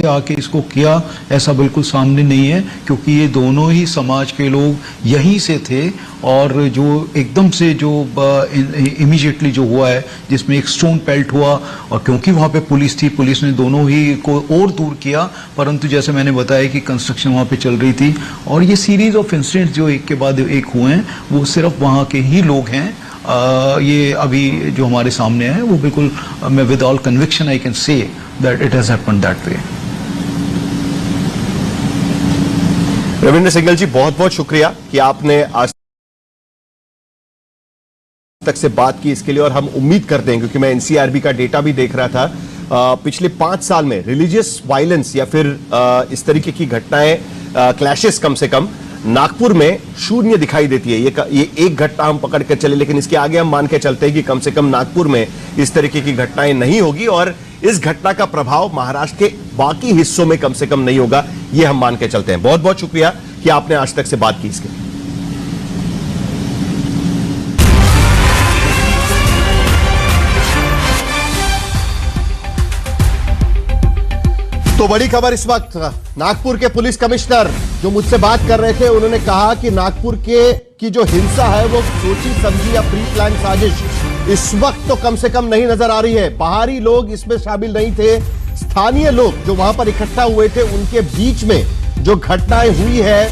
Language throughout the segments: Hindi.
आके इसको किया, ऐसा बिल्कुल सामने नहीं है, क्योंकि ये दोनों ही समाज के लोग यहीं से थे। और जो एकदम से जो इमीडिएटली जो हुआ है, जिसमें एक स्टोन पेल्ट हुआ, और क्योंकि वहां पे पुलिस थी, पुलिस ने दोनों ही को और दूर किया, परंतु जैसे मैंने बताया कि कंस्ट्रक्शन वहां पे चल रही थी। और ये सीरीज ऑफ इंसिडेंट्स जो एक के बाद एक हुए हैं, वो सिर्फ वहां के ही लोग हैं। ये अभी जो हमारे सामने है वो बिल्कुल, मैं with all conviction I can say that it has happened that way. Ravindra Singhal ji, बहुत बहुत शुक्रिया कि आपने आज तक से बात की इसके लिए। और हम उम्मीद करते हैं, क्योंकि मैं एनसीआरबी का डेटा भी देख रहा था, पिछले 5 साल में रिलीजियस वायलेंस या फिर इस तरीके की घटनाएं, क्लैशेस कम से कम नागपुर में शून्य दिखाई देती है। ये एक घटना हम पकड़ कर चले, लेकिन इसके आगे हम मान के चलते हैं कि कम से कम नागपुर में इस तरीके की घटनाएं नहीं होगी, और इस घटना का प्रभाव महाराष्ट्र के बाकी हिस्सों में कम से कम नहीं होगा, ये हम मान के चलते हैं। बहुत बहुत शुक्रिया कि आपने आज तक से बात की इसके लिए। तो बड़ी खबर इस वक्त, नागपुर के पुलिस कमिश्नर जो मुझसे बात कर रहे थे, उन्होंने कहा कि नागपुर की जो हिंसा है वो सोची समझी या प्री प्लान साजिश इस वक्त तो कम से कम नहीं नजर आ रही है। बाहरी लोग इसमें शामिल नहीं थे, स्थानीय लोग जो वहां पर इकट्ठा हुए थे, उनके बीच में जो घटनाएं हुई है,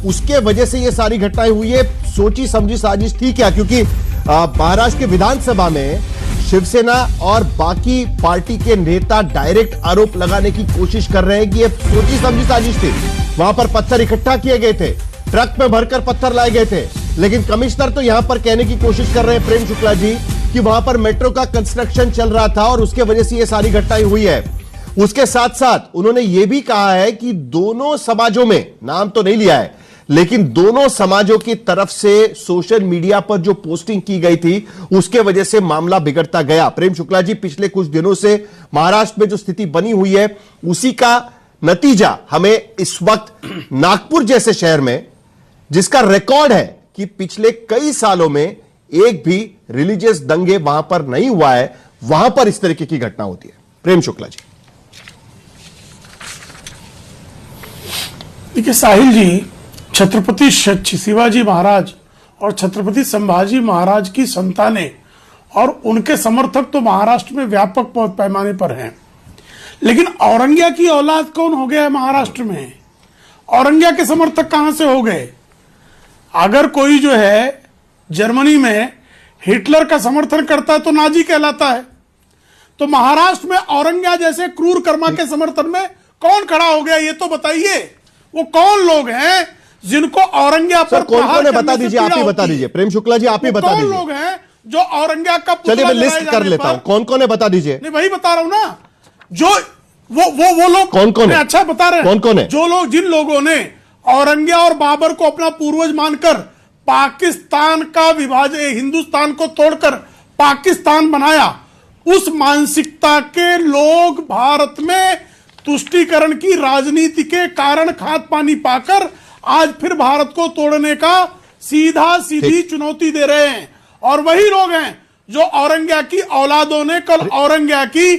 उसके वजह से ये सारी घटनाएं हुई है। सोची समझी साजिश थी क्या? क्योंकि महाराष्ट्र के विधानसभा में शिवसेना और बाकी पार्टी के नेता डायरेक्ट आरोप लगाने की कोशिश कर रहे हैं कि ये सोची समझी साजिश थी। वहां पर पत्थर इकट्ठा किए गए थे, ट्रक में भरकर पत्थर लाए गए थे, लेकिन कमिश्नर तो यहां पर कहने की कोशिश कर रहे हैं, प्रेम शुक्ला जी, कि वहां पर मेट्रो का कंस्ट्रक्शन चल रहा था और उसके वजह से ये सारी घटनाएं हुई है। उसके साथ साथ उन्होंने ये भी कहा है कि दोनों समाजों में, नाम तो नहीं लिया है, लेकिन दोनों समाजों की तरफ से सोशल मीडिया पर जो पोस्टिंग की गई थी, उसके वजह से मामला बिगड़ता गया। प्रेम शुक्ला जी, पिछले कुछ दिनों से महाराष्ट्र में जो स्थिति बनी हुई है, उसी का नतीजा हमें इस वक्त नागपुर जैसे शहर में, जिसका रिकॉर्ड है कि पिछले कई सालों में एक भी रिलीजियस दंगे वहां पर नहीं हुआ है, वहां पर इस तरीके की घटना होती है। प्रेम शुक्ला जी। देखिए साहिल जी, छत्रपति शिवाजी महाराज और छत्रपति संभाजी महाराज की संतानें और उनके समर्थक तो महाराष्ट्र में व्यापक पैमाने पर हैं, लेकिन औरंगिया की औलाद कौन हो गया है महाराष्ट्र में? औरंगिया के समर्थक कहां से हो गए? अगर कोई जो है जर्मनी में हिटलर का समर्थन करता है तो नाजी कहलाता है, तो महाराष्ट्र में औरंगिया जैसे क्रूर कर्मा के समर्थन में कौन खड़ा हो गया? ये तो बताइए, वो कौन लोग हैं जिनको औरंगिया पर कौन है? बता दीजिए, आप ही बता दीजिए। प्रेम शुक्ला जी, आप ही बता दीजिए। कौन लोग हैं जो औरंगिया का? चलिए मैं लिस्ट कर लेता हूं, कौन कौन है बता दीजिए। नहीं, वही बता रहा हूं ना, जो वो लोग कौन है? अच्छा बता रहे हैं, कौन है? जो लोग, जिन लोगों ने औरंगिया और बाबर को अपना पूर्वज मानकर पाकिस्तान का विभाजन, हिंदुस्तान को तोड़कर पाकिस्तान बनाया, उस मानसिकता के लोग भारत में तुष्टीकरण की राजनीति के कारण खाद पानी पाकर आज फिर भारत को तोड़ने का सीधी चुनौती दे रहे हैं। और वही लोग हैं जो औरंगिया की औलादों ने कल औरंगिया की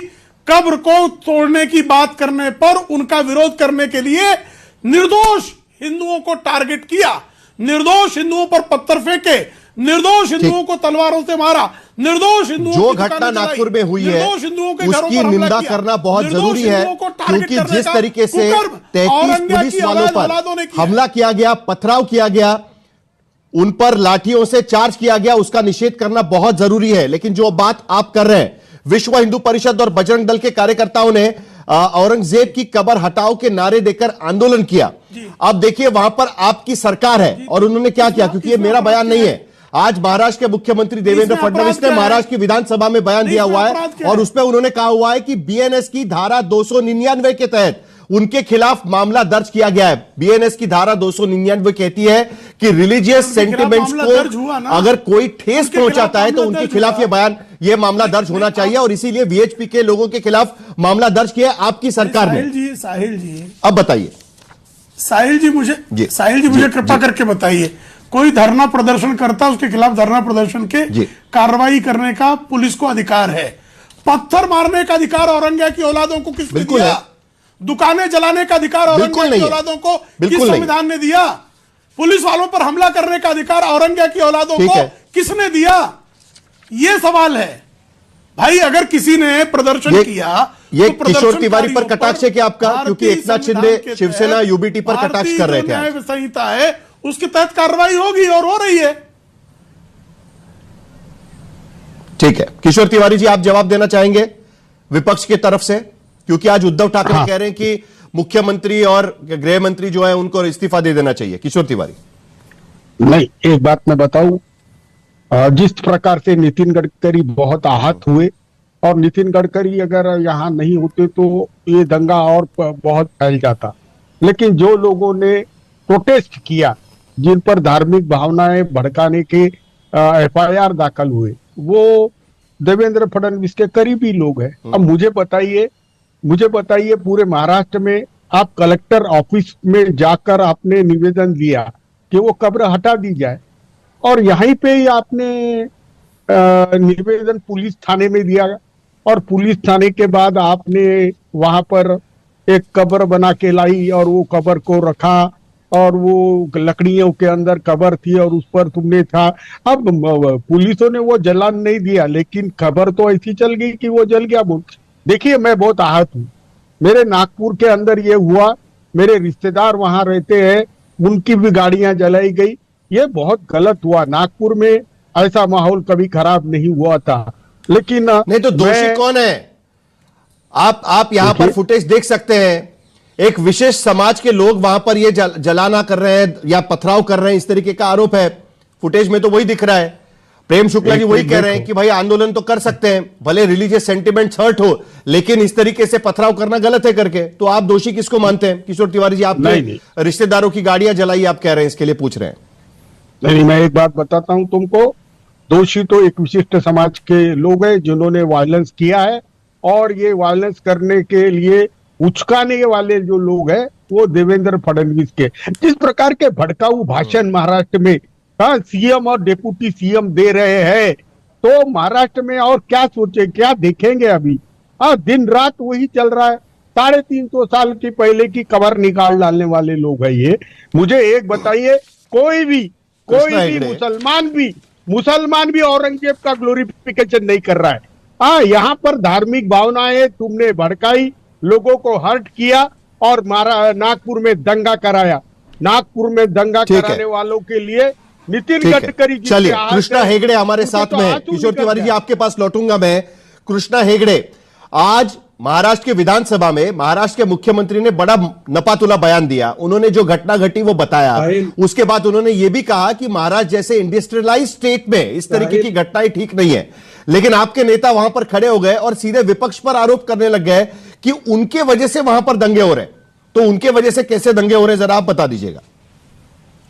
कब्र को तोड़ने की बात करने पर उनका विरोध करने के लिए निर्दोष हिंदुओं को टारगेट किया, निर्दोष हिंदुओं पर पत्थर फेंके, निर्दोष हिंदुओं को तलवारों से मारा, निर्दोष हिंदुओं जो घटना नागपुर में हुई है उसकी निंदा करना बहुत जरूरी है, क्योंकि जिस तरीके से 33 पुलिस वालों पर हमला किया गया, पथराव किया गया, उन पर लाठियों से चार्ज किया गया, उसका निषेध करना बहुत जरूरी है। लेकिन जो बात आप कर रहे हैं, विश्व हिंदू परिषद और बजरंग दल के कार्यकर्ताओं ने औरंगजेब की कब्र हटाओ के नारे देकर आंदोलन किया। अब देखिए वहां पर आपकी सरकार है और उन्होंने क्या किया, क्योंकि ये मेरा बयान नहीं है, आज महाराष्ट्र के मुख्यमंत्री देवेंद्र फडणवीस ने महाराष्ट्र की विधानसभा में बयान दिया हुआ है और उसमें उन्होंने कहा हुआ है कि बीएनएस की धारा 299 के तहत उनके खिलाफ मामला दर्ज किया गया है। बीएनएस की धारा 299 कहती है कि रिलीजियस सेंटिमेंट्स को अगर कोई ठेस पहुंचाता है तो उनके खिलाफ ये मामला दर्ज होना चाहिए और इसीलिए वीएचपी के लोगों के खिलाफ मामला दर्ज किया आपकी सरकार ने। साहिल जी अब बताइए। साहिल जी मुझे कृपा करके बताइए, कोई धरना प्रदर्शन करता, उसके खिलाफ धरना प्रदर्शन के कार्रवाई करने का पुलिस को अधिकार है, पत्थर मारने का अधिकार औरंगिया की औलादों को किसने दिया? दुकानें जलाने का अधिकार औरंगजेब की औलादों को किस संविधान ने दिया? पुलिस वालों पर हमला करने का अधिकार औरंगजेब की औलादों को किसने दिया? ये सवाल है भाई। अगर किसी ने प्रदर्शन किया, ये तो किशोर तिवारी पर कटाक्ष है क्या आपका? क्योंकि एकनाथ शिंदे शिवसेना यूबीटी पर कटाक्ष कर रहे थे। न्याय संहिता है उसके तहत कार्रवाई होगी और हो रही है। ठीक है, किशोर तिवारी जी आप जवाब देना चाहेंगे विपक्ष की तरफ से, क्योंकि आज उद्धव ठाकरे कह रहे हैं कि मुख्यमंत्री और गृह मंत्री जो है उनको इस्तीफा दे देना चाहिए। किशोर तिवारी नहीं, एक बात मैं बताऊं, जिस प्रकार से नितिन गडकरी बहुत आहत हुए, और नितिन गडकरी अगर यहाँ नहीं होते तो ये दंगा और बहुत फैल जाता। लेकिन जो लोगों ने प्रोटेस्ट किया, जिन पर धार्मिक भावनाएं भड़काने के एफआईआर दाखिल हुए, वो देवेंद्र फडणवीस के करीबी लोग हैं। अब मुझे बताइए पूरे महाराष्ट्र में आप कलेक्टर ऑफिस में जाकर आपने निवेदन दिया कि वो कब्र हटा दी जाए, और यहीं पे ही आपने निवेदन पुलिस थाने में दिया, और पुलिस थाने के बाद आपने वहां पर एक कब्र बना के लाई और वो कब्र को रखा, और वो लकड़ियों के अंदर कब्र थी और उस पर तुमने था। अब पुलिसों ने वो जलान नहीं दिया, लेकिन खबर तो ऐसी चल गई कि वो जल गया। देखिए, मैं बहुत आहत हूँ। मेरे नागपुर के अंदर ये हुआ, मेरे रिश्तेदार वहां रहते हैं, उनकी भी गाड़ियां जलाई गई। ये बहुत गलत हुआ। नागपुर में ऐसा माहौल कभी खराब नहीं हुआ था। लेकिन नहीं तो दोषी कौन है? आप यहां पर फुटेज देख सकते हैं, एक विशेष समाज के लोग वहां पर ये जलाना कर रहे हैं या पथराव कर रहे हैं, इस तरीके का आरोप है। फुटेज में तो वही दिख रहा है। प्रेम शुक्ला जी वही कह रहे हैं कि भाई आंदोलन तो कर सकते हैं, भले रिलीजियस सेंटिमेंट हर्ट हो, लेकिन इस तरीके से पथराव करना गलत है करके। तो आप दोषी किसको मानते हैं? किशोर तिवारी जी, आपने रिश्तेदारों की गाड़ियां जलाई, आप कह रहे हैं, इसके लिए पूछ रहे हैं। नहीं, मैं एक बात बताता हूं तुमको, दोषी तो एक विशिष्ट समाज के लोग हैं जिन्होंने वायलेंस किया है, और ये वायलेंस करने के लिए उचकाने वाले जो लोग हैं वो देवेंद्र फडणवीस के। जिस प्रकार के भड़काऊ भाषण महाराष्ट्र में सीएम और डिप्टी सीएम दे रहे हैं, तो महाराष्ट्र में और क्या सोचे, क्या देखेंगे अभी? दिन रात वही चल रहा है। 350 साल की पहले की कबर निकाल डालने वाले लोग हैं ये। मुझे एक बताइए, कोई भी मुसलमान भी औरंगजेब का ग्लोरिफिकेशन नहीं कर रहा है। यहाँ पर धार्मिक भावनाएं तुमने भड़काई, लोगों को हर्ट किया और नागपुर में दंगा कराया। नागपुर में दंगा कराने वालों के लिए नितिन गडकरी जी। चलिए, कृष्णा हेगड़े हमारे साथ में है। किशोर तिवारी जी आपके पास लौटूंगा मैं। कृष्णा हेगड़े, आज महाराष्ट्र के विधानसभा में महाराष्ट्र के मुख्यमंत्री ने बड़ा नपातुला बयान दिया। उन्होंने जो घटना घटी वो बताया, उसके बाद उन्होंने ये भी कहा कि महाराष्ट्र जैसे इंडस्ट्रियलाइज स्टेट में इस तरीके की घटनाएं ठीक नहीं है। लेकिन आपके नेता वहां पर खड़े हो गए और सीधे विपक्ष पर आरोप करने लग गए कि उनके वजह से वहां पर दंगे हो रहे। तो उनके वजह से कैसे दंगे हो रहे, जरा आप बता दीजिएगा।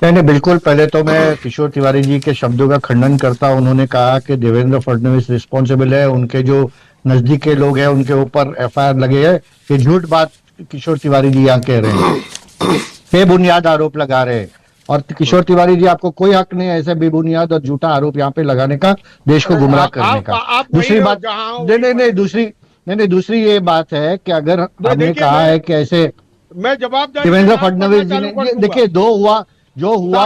नहीं, बिल्कुल। पहले तो मैं किशोर तिवारी जी के शब्दों का खंडन करता हूं। उन्होंने कहा कि देवेंद्र फडणवीस रिस्पॉन्सिबल है, उनके जो नजदीक के लोग हैं उनके ऊपर एफआईआर लगे हैं। ये झूठ बात किशोर तिवारी जी यहाँ कह रहे हैं, बेबुनियाद आरोप लगा रहे हैं। और किशोर तिवारी जी, आपको कोई हक नहीं है ऐसे बेबुनियाद और झूठा आरोप यहाँ पे लगाने का, देश को गुमराह करने का। दूसरी बात, नहीं, दूसरी ये बात है कि अगर हमने कहा है कि ऐसे मैं जवाब देवेंद्र फडणवीस जी ने, देखिए, जो हुआ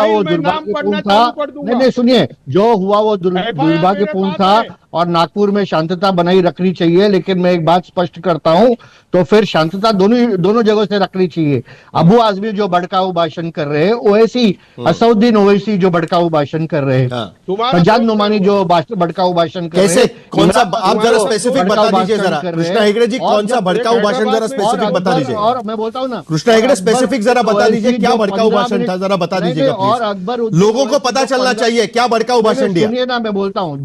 वो दुर्भाग्यपूर्ण था। नहीं, सुनिए, जो हुआ वो दुर्भाग्यपूर्ण था और नागपुर में शांतता बनाई रखनी चाहिए। लेकिन मैं एक बात स्पष्ट करता हूं, तो फिर शांतता दोनों जगहों से रखनी चाहिए। अबू आजमी जो भड़काऊ भाषण कर रहे हैं, ओवैसी असउद्दीन ओवैसी जो भड़काऊ भाषण कर रहे हैं, सज्जाद नोमानी जो भड़काऊ भाषण कर रहे हैं, कौन सा, आप जरा स्पेसिफिक बता दीजिए जरा। कृष्णा हेगड़े जी, कौन सा भड़काऊ भाषण, जरा स्पेसिफिक बता दीजिए। और मैं बोलता हूँ ना, कृष्णा हेगड़े, स्पेसिफिक जरा बता दीजिए क्या भड़काऊ भाषण था, जरा बता दीजिएगा। और अकबर, लोगों को पता चलना चाहिए क्या भड़काऊ भाषण दिया। सुनिए ना, मैं बोलता हूँ,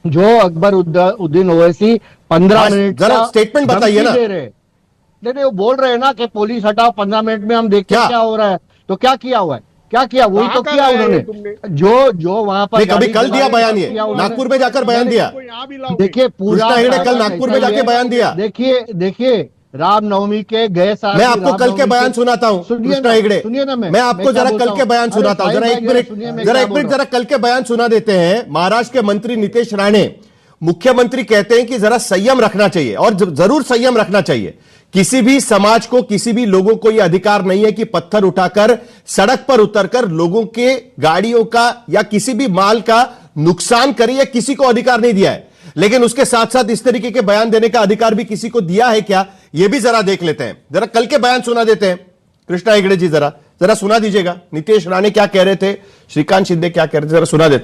जो अकबर उद्दीन ओवैसी 15 मिनट जरा स्टेटमेंट बताइए ना। नहीं, वो बोल रहे हैं ना कि पुलिस हटाओ, 15 मिनट में हम देखते क्या हो रहा है। तो क्या किया हुआ है, क्या किया, वही तो किया उन्होंने। जो वहां पर कभी कल दिया बयान, ये नागपुर में जाकर बयान दिया। देखिए, पूरा कल नागपुर में जाके बयान दिया। देखिए रामनवमी के गए साल, मैं आपको कल के बयान सुनाता हूँ कृष्णा हेगड़े, सुनिए ना, मैं आपको जरा कल के बयान सुनाता हूँ। जरा एक मिनट जरा कल के बयान सुना देते हैं। महाराष्ट्र के मंत्री नीतीश राणे, मुख्यमंत्री कहते हैं कि जरा संयम रखना चाहिए, और जरूर संयम रखना चाहिए, किसी भी समाज को, किसी भी लोगों को यह अधिकार नहीं है कि पत्थर उठाकर सड़क पर उतरकर लोगों के गाड़ियों का या किसी भी माल का नुकसान करे, या किसी को अधिकार नहीं दिया है। लेकिन उसके साथ साथ इस तरीके के बयान देने का अधिकार भी किसी को दिया है क्या, यह भी जरा देख लेते हैं। जरा कल के बयान सुना देते हैं। कृष्णा हेगड़े जी जरा सुना दीजिएगा, नितेश राणे क्या कह रहे थे, श्रीकांत शिंदे क्या कह रहे थे, जरा सुना देते हैं।